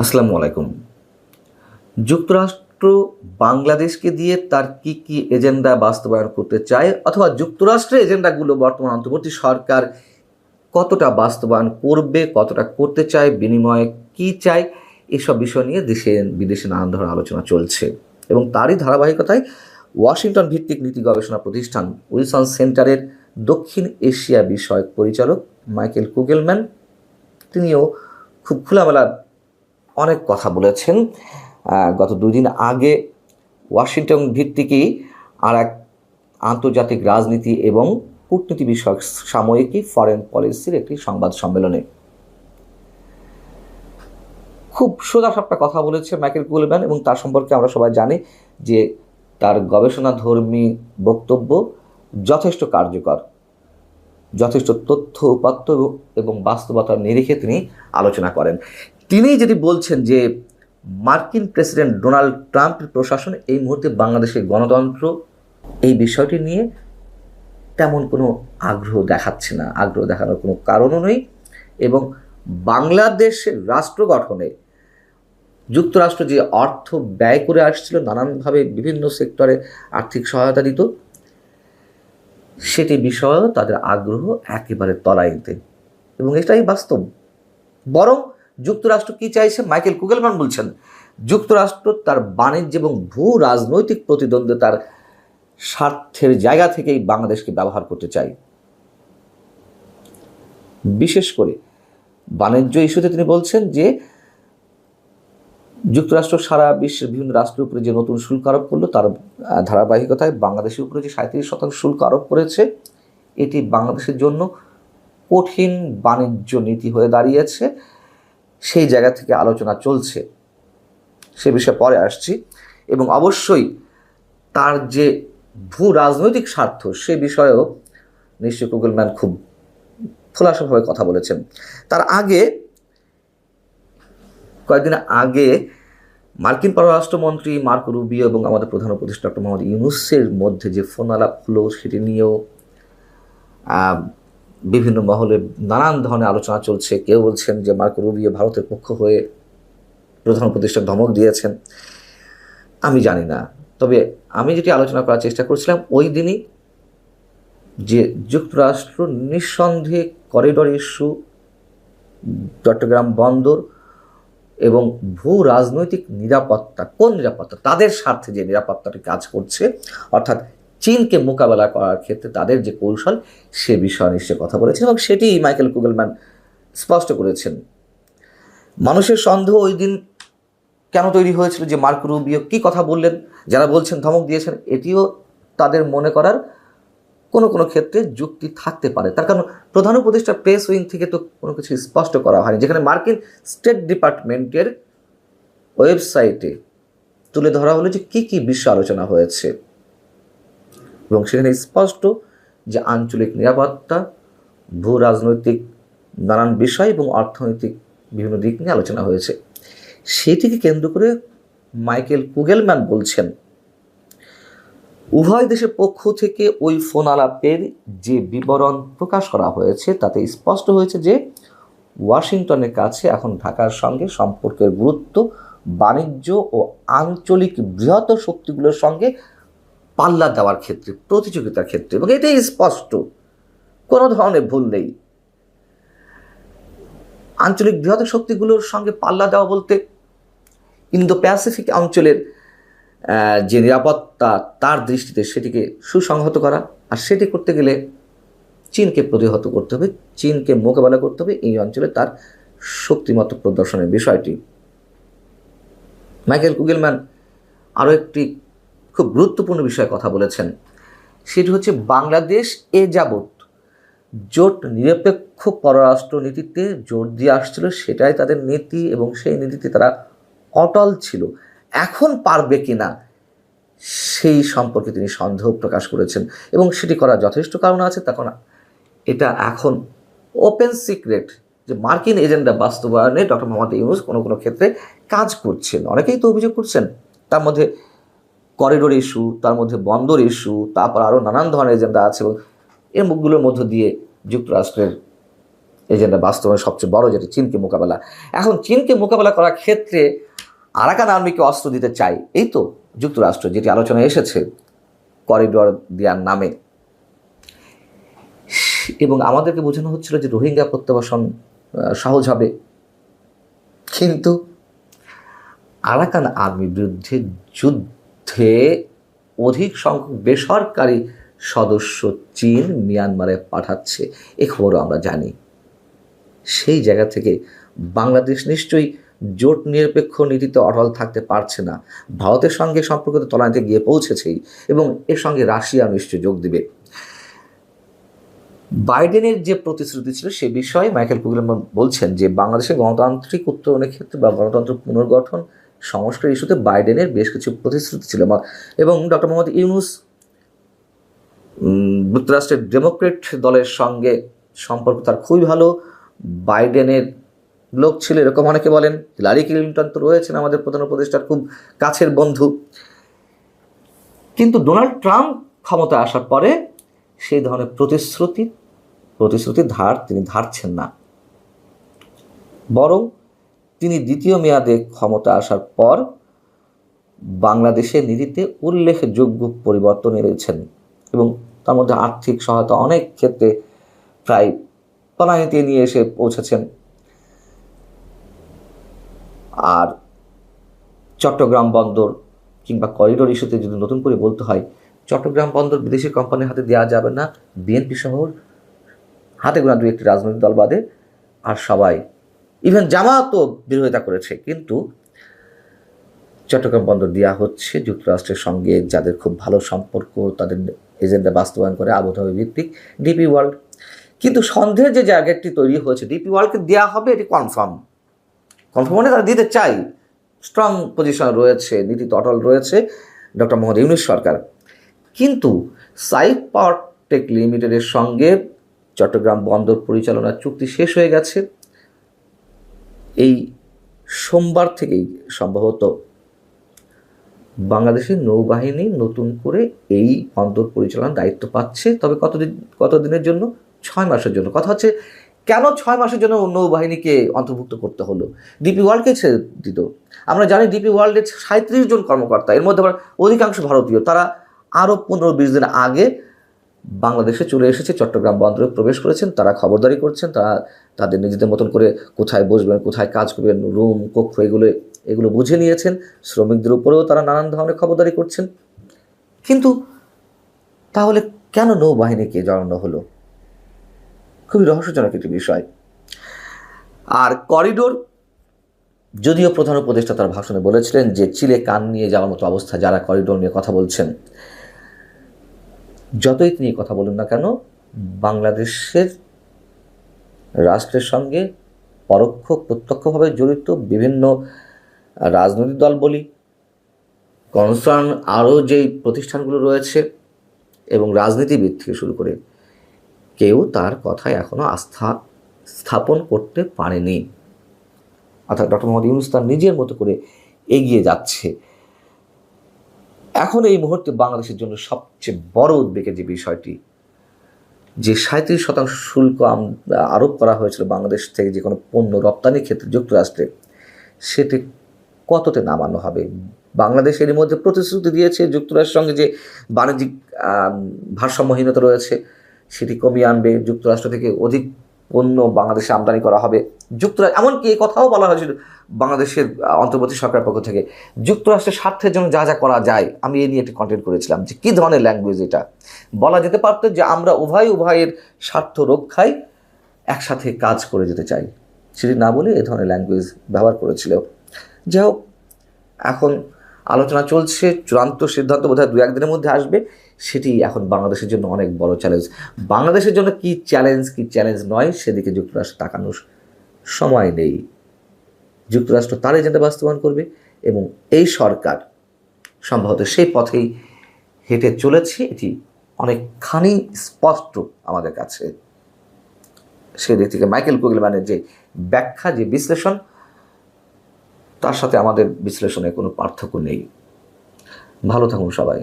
আসসালামু আলাইকুম। যুক্তরাষ্ট্র বাংলাদেশকে দিয়ে তার কি এজেন্ডা বাস্তবায়ন করতে চায় অথবা যুক্তরাষ্ট্রের এজেন্ডাগুলো বর্তমান অন্তর্বর্তী সরকার কতটা বাস্তবায়ন করবে, কতটা করতে চায়, বিনিময়ে কি চায়, এসব বিষয় নিয়ে দেশে বিদেশে নানান ধরনের আলোচনা চলছে। এবং তারই ধারাবাহিকতায় ওয়াশিংটন ভিত্তিক নীতি গবেষণা প্রতিষ্ঠান উইলসন সেন্টারের দক্ষিণ এশিয়া বিষয়ক পরিচালক মাইকেল কুগেলম্যান তিনিও খুব খোলামেলা অনেক কথা বলেছেন। গত 2 দিন আগে ওয়াশিংটন ভিত্তিকই আর এক আন্তর্জাতিক রাজনীতি এবং কূটনীতি বিষয়ক সাময়িকী ফরেন পলিসির একটি সংবাদ সম্মেলনে খুব সোজাসাপটা কথা বলেছে মাইকেল কুগেলম্যান, এবং তার সম্পর্কে আমরা সবাই জানি যে তার গবেষণাধর্মী বক্তব্য যথেষ্ট কার্যকর, যথেষ্ট তথ্য উপাত্ত এবং বাস্তবতার নিরিখে তিনি আলোচনা করেন। তিনি যেটি বলছেন যে মার্কিন প্রেসিডেন্ট ডোনাল্ড ট্রাম্পের প্রশাসন এই মুহূর্তে বাংলাদেশের গণতন্ত্র এই বিষয়টি নিয়ে তেমন কোনো আগ্রহ দেখাচ্ছে না, আগ্রহ দেখানোর কোনো কারণও নেই। এবং বাংলাদেশের রাষ্ট্র গঠনে যুক্তরাষ্ট্র যে অর্থ ব্যয় করে আসছিল, নানানভাবে বিভিন্ন সেক্টরে আর্থিক সহায়তা দিত, সেটি বিষয়েও তাদের আগ্রহ একেবারে তলাইতে, এবং এটাই বাস্তব। বরং যুক্তরাষ্ট্র কি চাইছে, মাইকেল কুগেলম্যান বলছেন যুক্তরাষ্ট্র তার বাণিজ্য এবং ভূ রাজনৈতিক প্রতিদ্বন্দ্বিতার স্বার্থের জায়গা থেকেই বাংলাদেশকে ব্যবহার করতে চায়। বিশেষ করে বাণিজ্য ইস্যুতে তিনি বলছেন যে যুক্তরাষ্ট্র সারা বিশ্বের বিভিন্ন রাষ্ট্রের উপরে যে নতুন শুল্ক আরোপ করলো, তার ধারাবাহিকতায় বাংলাদেশের উপরে যে 37% শুল্ক আরোপ করেছে, এটি বাংলাদেশের জন্য কঠিন বাণিজ্য নীতি হয়ে দাঁড়িয়েছে। সেই জায়গা থেকে আলোচনা চলছে, সে বিষয়ে পরে আসছি। এবং অবশ্যই তার যে ভূ রাজনৈতিক স্বার্থ, সে বিষয়েও নিশ্চয়ই কুগেলম্যান খুব খোলাসাভাবে কথা বলেছেন। তার আগে কয়েকদিন আগে মার্কিন পররাষ্ট্রমন্ত্রী মার্কো রুবিও এবং আমাদের প্রধান উপদেষ্টা ডক্টর মোহাম্মদ ইউনূসের মধ্যে যে ফোন আলাপ হলো, সেটি নিয়েও বিভিন্ন মহলে নানান ধরনের আলোচনা চলছে। কেউ বলছেন যে মার্কো রুবিও ভারতের পক্ষ হয়ে প্রধান উপদেষ্টা ধমক দিয়েছেন, আমি জানি না। তবে আমি যেটি আলোচনা করার চেষ্টা করছিলাম ওই দিনই, যে যুক্তরাষ্ট্র নিঃসন্দেহে করিডর ইস্যু, চট্টগ্রাম বন্দর এবং ভূ রাজনৈতিক নিরাপত্তা, কোন নিরাপত্তা, তাদের স্বার্থে যে নিরাপত্তাটি কাজ করছে, অর্থাৎ চীনকে মোকাবেলা করার ক্ষেত্রে তাদের যে কৌশল, সে বিষয়ে নিশ্চয় কথা বলেছেন। এবং সেটি মাইকেল কুগেলম্যান স্পষ্ট করেছেন। মানুষের সন্দেহ ওই দিন কেন তৈরি হয়েছিল যে মার্কো রুবিও কী কথা বললেন, যারা বলছেন ধমক দিয়েছেন, এটিও তাদের মনে করার কোনো কোনো ক্ষেত্রে যুক্তি থাকতে পারে। তার কারণ প্রধান উপদেষ্টা প্রেস উইং থেকে তো কোনো কিছু স্পষ্ট করা হয়নি, যেখানে মার্কিন স্টেট ডিপার্টমেন্টের ওয়েবসাইটে তুলে ধরা হলো যে কী বিষয় আলোচনা হয়েছে, এবং সেখানে স্পষ্ট যে আঞ্চলিক নিরাপত্তা, ভূ রাজনৈতিক নানান বিষয় এবং অর্থনৈতিক বিভিন্ন দিক নিয়ে আলোচনা হয়েছে। সেটিকে কেন্দ্র করে মাইকেল কুগেলম্যান বলছেন উভয় দেশের পক্ষ থেকে ওই ফোন আলাপের যে বিবরণ প্রকাশ করা হয়েছে, তাতে স্পষ্ট হয়েছে যে ওয়াশিংটনের কাছে এখন ঢাকার সঙ্গে সম্পর্কের গুরুত্ব বাণিজ্য ও আঞ্চলিক বৃহত্তর শক্তিগুলোর সঙ্গে পাল্লা দেওয়ার ক্ষেত্রে, প্রতিযোগিতার ক্ষেত্রে, এবং এটাই স্পষ্ট, কোনো ধরনের ভুল নেই। আঞ্চলিক বৃহত্তর শক্তিগুলোর সঙ্গে পাল্লা দেওয়া বলতে ইন্দো প্যাসিফিক অঞ্চলের যে নিরাপত্তা, তার দৃষ্টিতে সেটিকে সুসংহত করা, আর সেটি করতে গেলে চীনকে প্রতিহত করতে হবে, চীনকে মোকাবেলা করতে হবে এই অঞ্চলে তার শক্তিমত্তা প্রদর্শনের বিষয়টি। মাইকেল কুগেলম্যান আরও একটি খুব গুরুত্বপূর্ণ বিষয়ে কথা বলেছেন, সেটি হচ্ছে বাংলাদেশ এ যাবৎ জোট নিরপেক্ষ পররাষ্ট্র নীতিতে জোর দিয়ে আসছিল, সেটাই তাদের নীতি, এবং সেই নীতিতে তারা অটল ছিল। এখন পারবে কিনা সেই সম্পর্কে তিনি সন্দেহ প্রকাশ করেছেন, এবং সেটি করার যথেষ্ট কারণ আছে। তখন এটা এখন ওপেন সিক্রেট যে মার্কিন এজেন্ডা বাস্তবায়নে ডক্টর মোহাম্মদ ইউনূস কোনো কোনো ক্ষেত্রে কাজ করছেন। অনেকেই তো অভিযোগ করছেন, তার মধ্যে করিডোর ইস্যু, তার মধ্যে বন্দর ইস্যু, তারপর আরও নানান ধরনের এজেন্ডা আছে, এবং এর মুখগুলোর মধ্য দিয়ে যুক্তরাষ্ট্রের এজেন্ডা বাস্তবায়নের সবচেয়ে বড় যেটি চীনকে মোকাবেলা। এখন চীনকে মোকাবেলা করার ক্ষেত্রে আরাকান আর্মিকে অস্ত্র দিতে চাই, এই তো যুক্তরাষ্ট্র, যেটি আলোচনায় এসেছে করিডোর দেওয়ার নামে, এবং আমাদেরকে বোঝানো হচ্ছিল যে রোহিঙ্গা প্রত্যাবাসন সহজ হবে। কিন্তু আরাকান আর্মির বিরুদ্ধে যুদ্ধে অধিক সংখ্যক বেসরকারি সদস্য চীন মিয়ানমারে পাঠাচ্ছে, এ খবরও আমরা জানি। সেই জায়গা থেকে বাংলাদেশ নিশ্চয়ই জোট নিরপেক্ষ নীতিতে অটল থাকতে পারছে না। ভারতের সঙ্গে সম্পর্ক তলানিতে গিয়ে পৌঁছেছেই, এবং এর সঙ্গে রাশিয়া নিশ্চয়ই যোগ দেবে। বাইডেনের যে প্রতিশ্রুতি ছিল সে বিষয়ে মাইকেল কুগলেমান বলছেন যে বাংলাদেশের গণতান্ত্রিক উত্তরণের ক্ষেত্রে বা গণতন্ত্র পুনর্গঠন সংস্কার ইস্যুতে বাইডেনের বেশ কিছু প্রতিশ্রুতি ছিল, এবং ডক্টর মোহাম্মদ ইউনূস যুক্তরাষ্ট্রের ডেমোক্রেট দলের সঙ্গে সম্পর্ক তার খুবই ভালো। বাইডেনের লোক ছিল এরকম অনেকে বলেন। হিলারি ক্লিন্টন তো রয়েছেন আমাদের প্রধান উপদেষ্টার খুব কাছের বন্ধু। কিন্তু ডোনাল্ড ট্রাম্প ক্ষমতায় আসার পরে সেই ধরনের প্রতিশ্রুতির ধার তিনি ধারছেন না, বরং তিনি দ্বিতীয় মেয়াদে ক্ষমতা আসার পর বাংলাদেশের নীতিতে উল্লেখযোগ্য পরিবর্তন এনেছেন, এবং তার মধ্যে আর্থিক সহায়তা অনেক ক্ষেত্রে প্রায় তলানিতে নিয়ে এসে পৌঁছেছেন। আর চট্টগ্রাম বন্দর কিংবা করিডোর ইস্যুতে যদি নতুন করে বলতে হয়, চট্টগ্রাম বন্দর বিদেশি কোম্পানির হাতে দেওয়া যাবে না, বিএনপি সহ হাতে গোনা দু একটি রাজনৈতিক দল বাদে আর সবাই, ইভেন জামায়াতও বিরোধিতা করেছে। কিন্তু চট্টগ্রাম বন্দর দেওয়া হচ্ছে যুক্তরাষ্ট্রের সঙ্গে যাদের খুব ভালো সম্পর্ক, তাদের এজেন্ডা বাস্তবায়ন করে আবুধাবি ভিত্তিক ডিপি ওয়ার্ল্ড। কিন্তু সন্দেহের যে জায়গাটি তৈরি হয়েছে, ডিপি ওয়ার্ল্ডকে দেওয়া হবে এটি কনফার্ম মানে তারা দিতে চাই, স্ট্রং পজিশন রয়েছে, নীতিতে অটল রয়েছে ডক্টর মোহাম্মদ ইউনূস সরকার। কিন্তু সাইফ পাওয়ার টেক লিমিটেডের সঙ্গে চট্টগ্রাম বন্দর পরিচালনার চুক্তি শেষ হয়ে গেছে। এই সোমবার থেকেই সম্ভবত বাংলাদেশের নৌবাহিনী নতুন করে এই বন্দর পরিচালনার দায়িত্ব পাচ্ছে। তবে কতদিনের জন্য? 6 মাসের জন্য। কথা হচ্ছে কেন 6 মাসের জন্য নৌবাহিনীকে অন্তর্ভুক্ত করতে হলো? ডিপি ওয়ার্ল্ডকে ছেড়ে দিত। আমরা জানি ডিপি ওয়ার্ল্ডের 37 জন কর্মকর্তা, এর মধ্যে আবার অধিকাংশ ভারতীয়, তারা আরও 15-20 দিন আগে বাংলাদেশে চলে এসেছে, চট্টগ্রাম বন্দরে প্রবেশ করেছেন, তারা খবরদারি করছেন, তারা তাদের নিজেদের মতন করে কোথায় বসবেন, কোথায় কাজ করবেন, রুম কক্ষ এগুলো বুঝে নিয়েছেন। শ্রমিকদের উপরেও তারা নানান ধরনের খবরদারি করছেন। কিন্তু তাহলে কেন নৌবাহিনীকে জড়ানো হলো? খুবই রহস্যজনক একটি বিষয়। আর করিডোর, যদিও প্রধান উপদেষ্টা তার ভাষণে বলেছিলেন যে চিলে কান নিয়ে যাওয়ার মতো অবস্থা যারা করিডোর নিয়ে কথা বলছেন, যতই তিনি কথা বলুন না কেন, বাংলাদেশের রাষ্ট্রের সঙ্গে পরোক্ষ প্রত্যক্ষভাবে জড়িত বিভিন্ন রাজনৈতিক দল বলি, কনসার্ন আরও যেই প্রতিষ্ঠানগুলো রয়েছে এবং রাজনীতিবিদ থেকে শুরু করে কেউ তার কথায় এখনও আস্থা স্থাপন করতে পারেনি। অর্থাৎ ডক্টর মোহাম্মদ ইউনূস তার নিজের মতো করে এগিয়ে যাচ্ছে। এখন এই মুহূর্তে বাংলাদেশের জন্য সবচেয়ে বড় উদ্বেগের যে বিষয়টি, যে 37% শুল্ক আরোপ করা হয়েছিল বাংলাদেশ থেকে যে কোনো পণ্য রপ্তানির ক্ষেত্রে যুক্তরাষ্ট্রে, সেটি কততে নামানো হবে? বাংলাদেশ এর মধ্যে প্রতিশ্রুতি দিয়েছে যুক্তরাষ্ট্রের সঙ্গে যে বাণিজ্যিক ভারসাম্যহীনতা রয়েছে সেটি কমিয়ে আনবে, যুক্তরাষ্ট্র থেকে অধিক পণ্য বাংলাদেশে আমদানি করা হবে। যুক্তরাষ্ট্র এমনকি এই কথাও বলা হয়েছিল বাংলাদেশের অন্তর্বর্তী সরকারের পক্ষ থেকে, যুক্তরাষ্ট্রের স্বার্থের জন্য যা যা করা যায়, আমি এই নিয়ে একটি কন্টেন্ট করেছিলাম যে কী ধরনের ল্যাঙ্গুয়েজ এটা। বলা যেতে পারত যে আমরা উভয়ের স্বার্থ রক্ষায় একসাথে কাজ করে যেতে চাই, সেটি না বলে এ ধরনের ল্যাঙ্গুয়েজ ব্যবহার করেছিল। যাই হোক, এখন আলোচনা চলছে, চূড়ান্ত সিদ্ধান্ত বোধহয় 2-1 দিনের মধ্যে আসবে। সেটি এখন বাংলাদেশের জন্য অনেক বড় চ্যালেঞ্জ। বাংলাদেশের জন্য কি চ্যালেঞ্জ নয় সেদিকে যুক্তরাষ্ট্র তাকানোর সময় নেই। যুক্তরাষ্ট্র তার এজেন্ডা বাস্তবায়ন করবে এবং এই সরকার সম্ভবত সেই পথেই হেঁটে চলেছে, এটি অনেকখানি স্পষ্ট আমাদের কাছে। সেই দিক থেকে মাইকেল কুগলেম্যানের যে ব্যাখ্যা, যে বিশ্লেষণ, তার সাথে আমাদের বিশ্লেষণে কোনো পার্থক্য নেই। ভালো থাকুন সবাই।